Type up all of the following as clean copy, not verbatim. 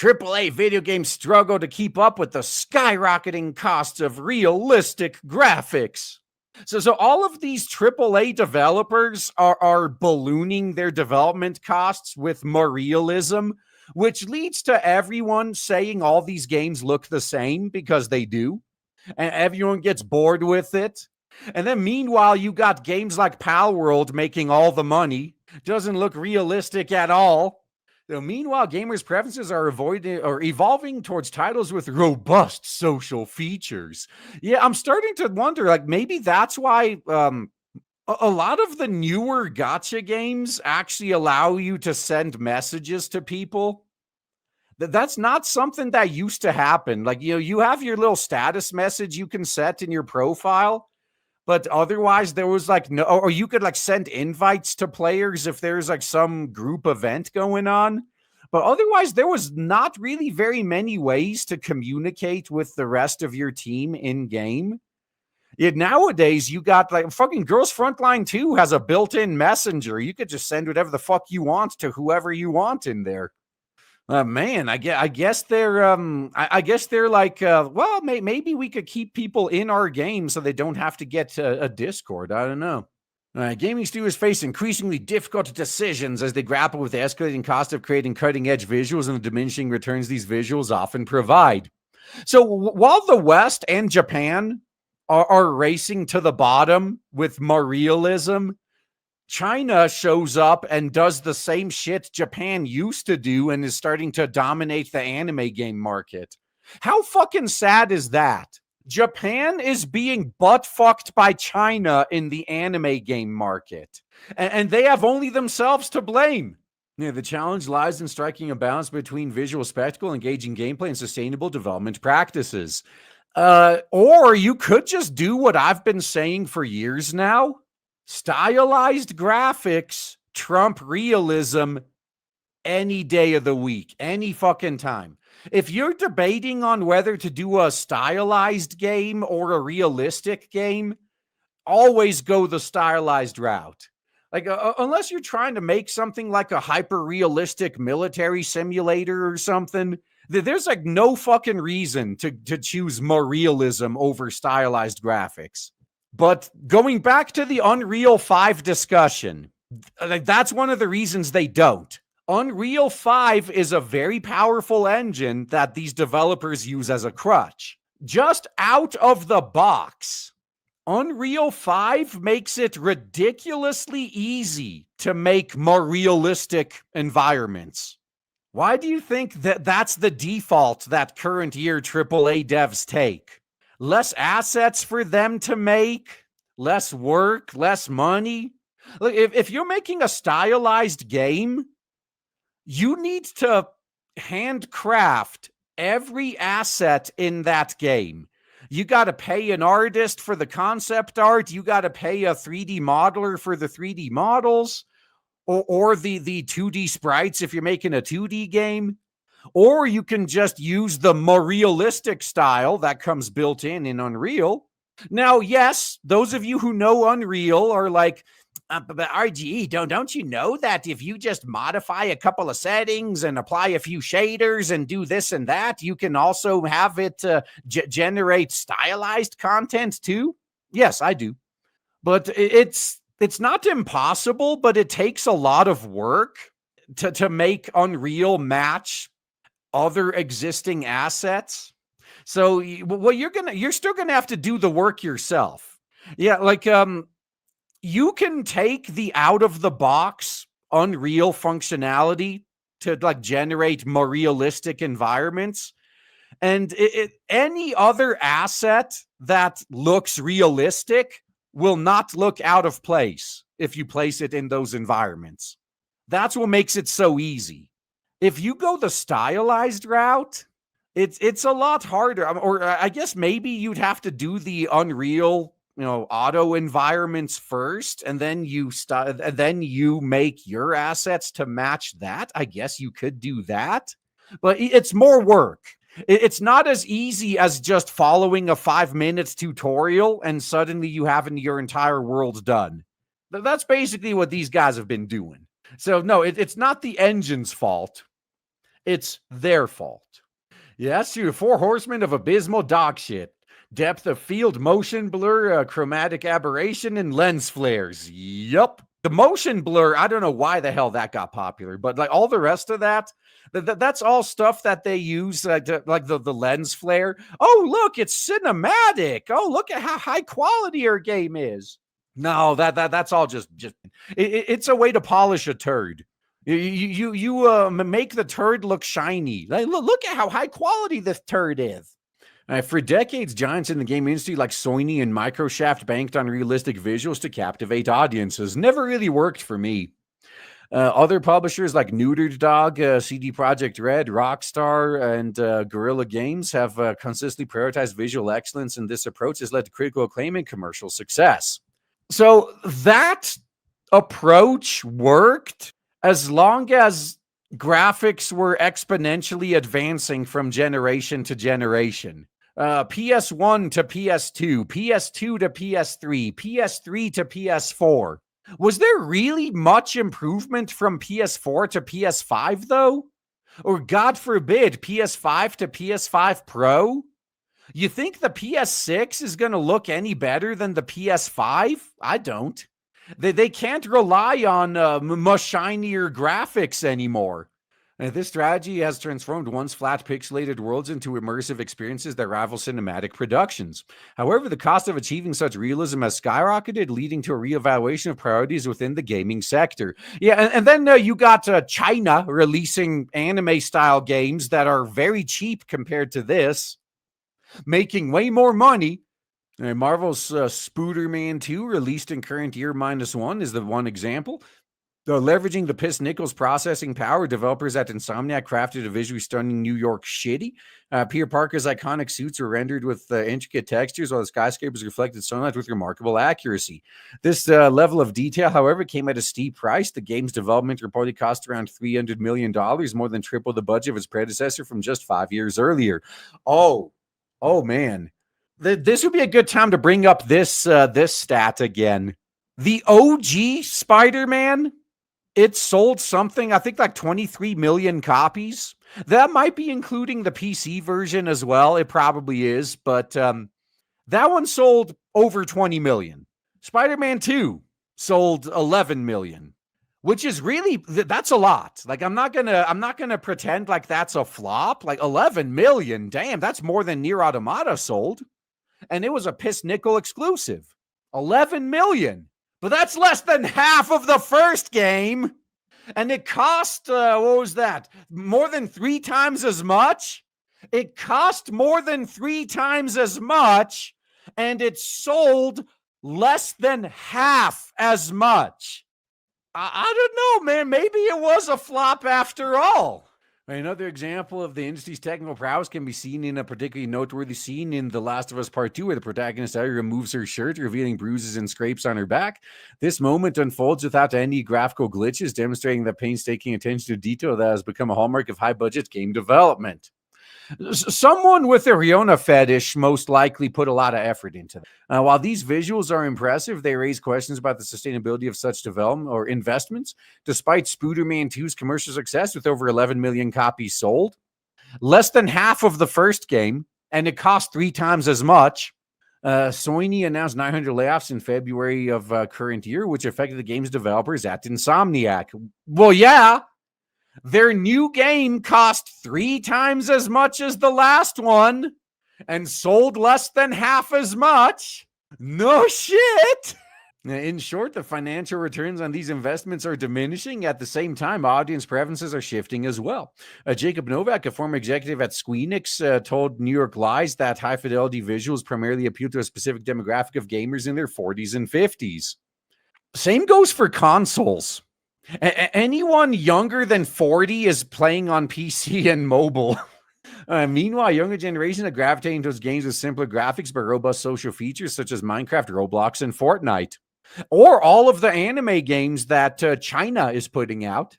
AAA video games struggle to keep up with the skyrocketing costs of realistic graphics. So all of these AAA developers are ballooning their development costs with more realism, which leads to everyone saying all these games look the same because they do. And everyone gets bored with it. And then meanwhile, you got games like Pal World making all the money. Doesn't look realistic at all. Meanwhile, gamers' preferences are evolving towards titles with robust social features. Yeah, I'm starting to wonder, like, maybe that's why a lot of the newer gacha games actually allow you to send messages to people. That's not something that used to happen. Like, you have your little status message you can set in your profile, but otherwise there was like no, or you could like send invites to players if there's like some group event going on. But otherwise, there was not really very many ways to communicate with the rest of your team in game. Yet nowadays, you got like fucking Girls Frontline 2 has a built-in messenger. You could just send whatever the fuck you want to whoever you want in there. Man, I guess they're like, well, maybe we could keep people in our game so they don't have to get a Discord. I don't know. Gaming studios face increasingly difficult decisions as they grapple with the escalating cost of creating cutting-edge visuals and the diminishing returns these visuals often provide. So while the West and Japan are racing to the bottom with more realism, China shows up and does the same shit Japan used to do and is starting to dominate the anime game market. How fucking sad is that? Japan is being butt-fucked by China in the anime game market. And they have only themselves to blame. Yeah, the challenge lies in striking a balance between visual spectacle, engaging gameplay, and sustainable development practices. Or you could just do what I've been saying for years now. Stylized graphics trump realism any day of the week, any fucking time. If you're debating on whether to do a stylized game or a realistic game, always go the stylized route. Like, unless you're trying to make something like a hyper-realistic military simulator or something, there's like no fucking reason to choose more realism over stylized graphics. But going back to the Unreal 5 discussion, like that's one of the reasons they don't. Unreal 5 is a very powerful engine that these developers use as a crutch. Just out of the box, Unreal 5 makes it ridiculously easy to make more realistic environments. Why do you think that that's the default that current year AAA devs take? Less assets for them to make, less work, less money. Look, if you're making a stylized game, you need to handcraft every asset in that game. You got to pay an artist for the concept art. You got to pay a 3D modeler for the 3D models or the 2D sprites if you're making a 2D game. Or you can just use the more realistic style that comes built in Unreal. Now, yes, those of you who know Unreal are like, but RGE, don't you know that if you just modify a couple of settings and apply a few shaders and do this and that, you can also have it generate stylized content too? Yes, I do. But it's not impossible, but it takes a lot of work to make Unreal match other existing assets. So you're still gonna have to do the work yourself. Yeah, like you can take the out of the box Unreal functionality to like generate more realistic environments, and any other asset that looks realistic will not look out of place if you place it in those environments. That's what makes it so easy. If you go the stylized route, it's a lot harder. Or I guess maybe you'd have to do the Unreal, auto environments first, and then you make your assets to match that. I guess you could do that, but it's more work. It's not as easy as just following a 5-minute tutorial and suddenly you have your entire world done. That's basically what these guys have been doing. So no, it's not the engine's fault. It's their fault. Yeah, that's true. Four horsemen of abysmal dog shit. Depth of field, motion blur, chromatic aberration, and lens flares. Yup. The motion blur, I don't know why the hell that got popular, but like all the rest of that, that's all stuff that they use, like the lens flare. Oh, look, it's cinematic. Oh, look at how high quality your game is. No, that's all just it's a way to polish a turd. You make the turd look shiny. Like, look at how high quality this turd is. For decades, giants in the game industry like Sony and Microsoft banked on realistic visuals to captivate audiences. Never really worked for me. Other publishers like Neutered Dog, CD Projekt Red, Rockstar, and Guerrilla Games have consistently prioritized visual excellence, and this approach has led to critical acclaim and commercial success. So that approach worked as long as graphics were exponentially advancing from generation to generation. PS1 to PS2, PS2 to PS3, PS3 to PS4. Was there really much improvement from PS4 to PS5, though? Or, God forbid, PS5 to PS5 Pro? You think the PS6 is going to look any better than the PS5? I don't. They can't rely on much shinier graphics anymore. This strategy has transformed once flat pixelated worlds into immersive experiences that rival cinematic productions. However, the cost of achieving such realism has skyrocketed, leading to a reevaluation of priorities within the gaming sector. Yeah, and then you got China releasing anime-style games that are very cheap compared to this, making way more money. Marvel's Spooderman 2, released in current year -1, is the one example. Leveraging the Piss Nichols processing power, developers at Insomniac crafted a visually stunning New York shitty. Peter Parker's iconic suits were rendered with intricate textures, while the skyscrapers reflected sunlight with remarkable accuracy. This level of detail, however, came at a steep price. The game's development reportedly cost around $300 million, more than triple the budget of its predecessor from just 5 years earlier. Oh man. This would be a good time to bring up this stat again. The OG Spider-Man, it sold something, I think like 23 million copies. That might be including the PC version as well. It probably is, but that one sold over 20 million. Spider-Man 2 sold 11 million, which is really, that's a lot. Like, I'm not gonna pretend like that's a flop. Like 11 million, damn, that's more than Nier Automata sold. And it was a Piss Nickel exclusive. 11 million. But that's less than half of the first game. And it cost, what was that? More than 3 times as much? It cost more than 3 times as much, and it sold less than half as much. I don't know, man. Maybe it was a flop after all. Another example of the industry's technical prowess can be seen in a particularly noteworthy scene in The Last of Us Part 2, where the protagonist Ellie removes her shirt, revealing bruises and scrapes on her back. This moment unfolds without any graphical glitches, demonstrating the painstaking attention to detail that has become a hallmark of high-budget game development. Someone with a Riona fetish most likely put a lot of effort into that. While these visuals are impressive, they raise questions about the sustainability of such development or investments. Despite Spooderman 2's commercial success with over 11 million copies sold, less than half of the first game, and it cost 3 times as much. Sony announced 900 layoffs in February of current year, which affected the game's developers at Insomniac. Well, yeah. Their new game cost 3 times as much as the last one and sold less than half as much. No shit. In short, the financial returns on these investments are diminishing. At the same time, audience preferences are shifting as well. Jacob Novak, a former executive at Squeenix, told New York Lies that high-fidelity visuals primarily appeal to a specific demographic of gamers in their 40s and 50s. Same goes for consoles. Anyone younger than 40 is playing on PC and mobile. Meanwhile, younger generations are gravitating towards games with simpler graphics but robust social features such as Minecraft, Roblox, and Fortnite. Or all of the anime games that China is putting out.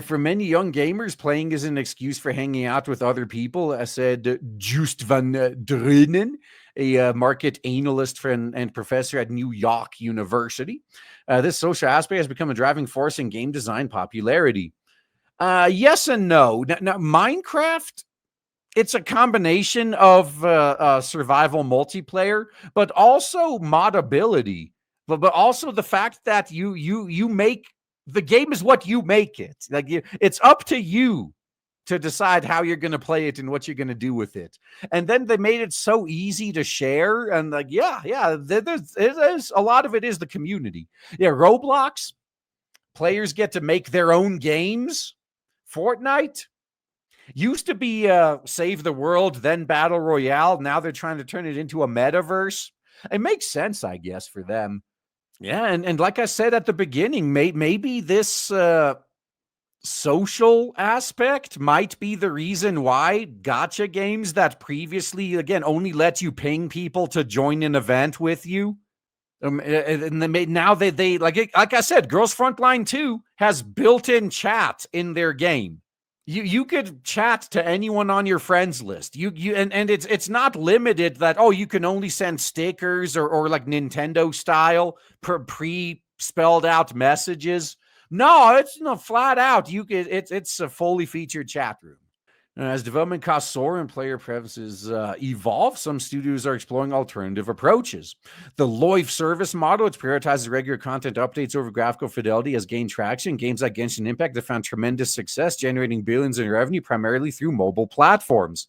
For many young gamers, playing is an excuse for hanging out with other people, said Just van Drunen, a market analyst and professor at New York University. This social aspect has become a driving force in game design popularity. Yes and no. Now, Minecraft, it's a combination of survival multiplayer, but also modability. But also the fact that you make the game is what you make it. Like it's up to you to decide how you're going to play it and what you're going to do with it. And then they made it so easy to share. And like, there's a lot of it is the community. Yeah, Roblox players get to make their own games. Fortnite used to be Save the World, then Battle Royale. Now they're trying to turn it into a metaverse. It makes sense, I guess, for them. Yeah, and like I said at the beginning, maybe this social aspect might be the reason why gacha games that previously, again, only let you ping people to join an event with you. And now they like I said, Girls Frontline 2 has built-in chat in their game. You could chat to anyone on your friends list. And it's not limited that you can only send stickers or like Nintendo style pre-spelled out messages. No, it's flat out. It's a fully featured chat room. As development costs soar and player preferences evolve, some studios are exploring alternative approaches. The Live service model, which prioritizes regular content updates over graphical fidelity, has gained traction. Games like Genshin Impact have found tremendous success, generating billions in revenue primarily through mobile platforms.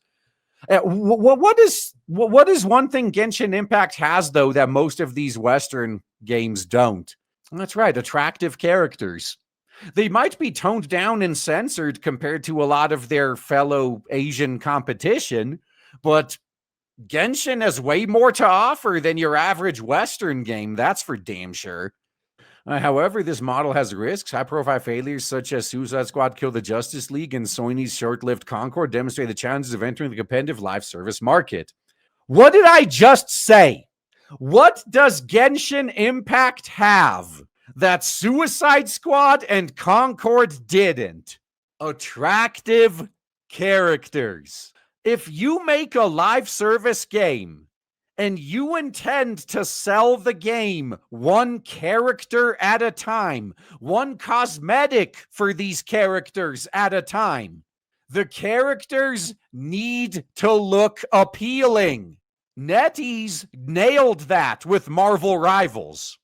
What is one thing Genshin Impact has, though, that most of these Western games don't? That's right, attractive characters. They might be toned down and censored compared to a lot of their fellow Asian competition, but Genshin has way more to offer than your average Western game. That's for damn sure. However, this model has risks. High-profile failures such as Suicide Squad Kill the Justice League and Sony's short-lived Concord demonstrate the challenges of entering the competitive live service market. What did I just say? What does Genshin Impact have that Suicide Squad and Concord didn't? Attractive characters. If you make a live service game and you intend to sell the game one character at a time, one cosmetic for these characters at a time, the characters need to look appealing. NetEase nailed that with Marvel Rivals.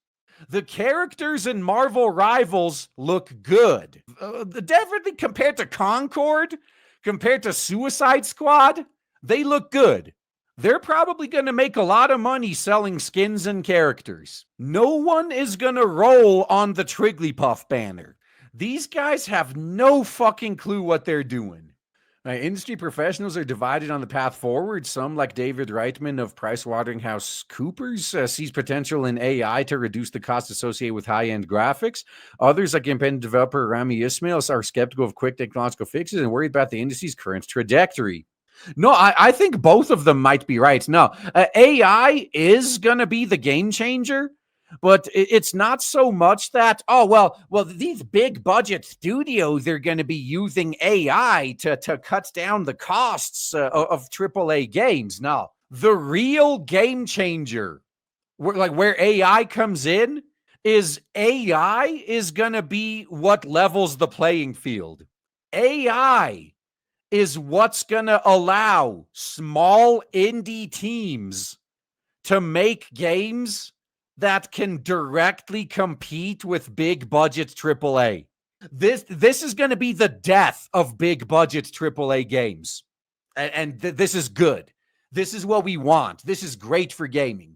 The characters in Marvel Rivals look good. Definitely compared to Concord, compared to Suicide Squad, they look good. They're probably going to make a lot of money selling skins and characters. No one is going to roll on the Trigglypuff banner. These guys have no fucking clue what they're doing. Industry professionals are divided on the path forward. Some, like David Reitman of PricewaterhouseCoopers, sees potential in AI to reduce the cost associated with high-end graphics. Others, like independent developer Rami Ismail, are skeptical of quick technological fixes and worried about the industry's current trajectory. No, I think both of them might be right. No, AI is going to be the game changer. But it's not so much that, these big budget studios are going to be using AI to cut down the costs of AAA games. No, the real game changer, where AI comes in, is AI is going to be what levels the playing field. AI is what's going to allow small indie teams to make games that can directly compete with big budget AAA. This is going to be the death of big budget AAA games. And this is good. This is what we want. This is great for gaming.